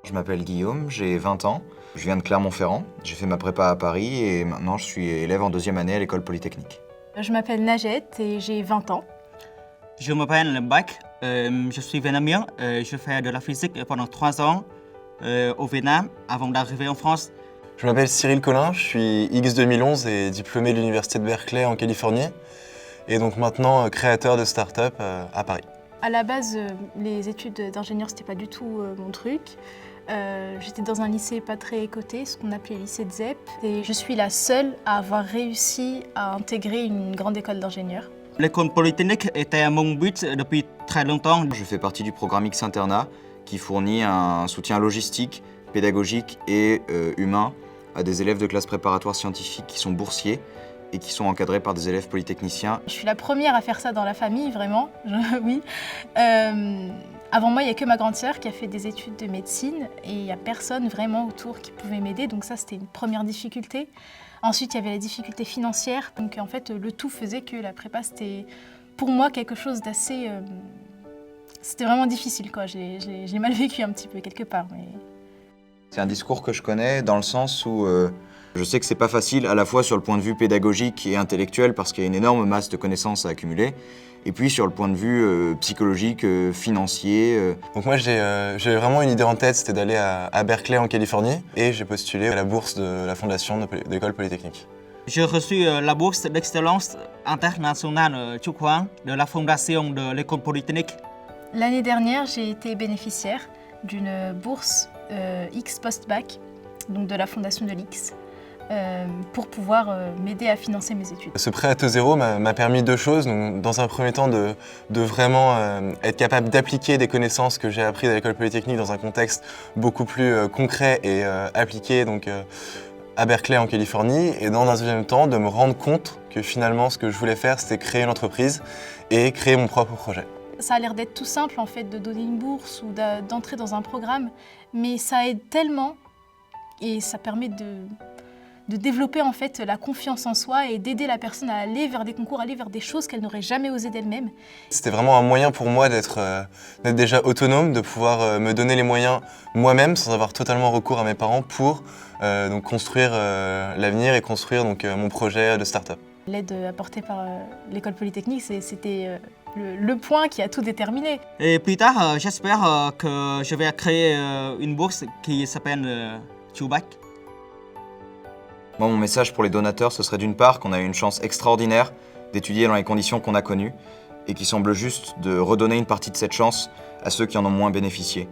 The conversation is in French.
Je m'appelle Guillaume, j'ai 20 ans, je viens de Clermont-Ferrand, j'ai fait ma prépa à Paris et maintenant je suis élève en deuxième année à l'école polytechnique. Je m'appelle Najette et j'ai 20 ans. Je m'appelle Bach, je suis vietnamien, je fais de la physique pendant 3 ans au Vietnam avant d'arriver en France. Je m'appelle Cyril Collin, je suis X 2011 et diplômé de l'université de Berkeley en Californie et donc maintenant créateur de start-up à Paris. À la base, les études d'ingénieur, c'était pas du tout mon truc. J'étais dans un lycée pas très coté, ce qu'on appelait lycée de ZEP. Et je suis la seule à avoir réussi à intégrer une grande école d'ingénieur. L'école polytechnique était mon but depuis très longtemps. Je fais partie du programme X-Internat qui fournit un soutien logistique, pédagogique et humain à des élèves de classes préparatoires scientifiques qui sont boursiers et qui sont encadrés par des élèves polytechniciens. Je suis la première à faire ça dans la famille, vraiment, oui. Avant moi, il n'y a que ma grande sœur qui a fait des études de médecine et il n'y a personne vraiment autour qui pouvait m'aider, donc ça c'était une première difficulté. Ensuite, il y avait la difficulté financière, donc en fait le tout faisait que la prépa c'était pour moi quelque chose d'assez... C'était vraiment difficile, quoi. J'ai mal vécu un petit peu quelque part. Mais... C'est un discours que je connais dans le sens où je sais que c'est pas facile à la fois sur le point de vue pédagogique et intellectuel parce qu'il y a une énorme masse de connaissances à accumuler, et puis sur le point de vue psychologique, financier. Donc moi j'ai vraiment une idée en tête, c'était d'aller à Berkeley en Californie et j'ai postulé à la bourse de la fondation de l'école polytechnique. J'ai reçu la bourse d'excellence internationale Chu Quang de la fondation de l'école polytechnique. L'année dernière, j'ai été bénéficiaire d'une bourse X post-bac, donc de la fondation de l'X, pour pouvoir m'aider à financer mes études. Ce prêt à taux zéro m'a permis deux choses. Donc, dans un premier temps, de vraiment être capable d'appliquer des connaissances que j'ai apprises à l'école polytechnique dans un contexte beaucoup plus concret et appliqué donc, à Berkeley en Californie. Et dans un deuxième temps, de me rendre compte que finalement, ce que je voulais faire, c'était créer une entreprise et créer mon propre projet. Ça a l'air d'être tout simple en fait de donner une bourse ou d'entrer dans un programme, mais ça aide tellement et ça permet de développer en fait la confiance en soi et d'aider la personne à aller vers des concours, aller vers des choses qu'elle n'aurait jamais osé d'elle-même. C'était vraiment un moyen pour moi d'être déjà autonome, de pouvoir me donner les moyens moi-même sans avoir totalement recours à mes parents pour donc construire l'avenir et construire donc, mon projet de start-up. L'aide apportée par l'école polytechnique, c'était le point qui a tout déterminé. Et plus tard, j'espère que je vais créer une bourse qui s'appelle Chu Bach. Moi, mon message pour les donateurs, ce serait d'une part qu'on a eu une chance extraordinaire d'étudier dans les conditions qu'on a connues et qui semble juste de redonner une partie de cette chance à ceux qui en ont moins bénéficié.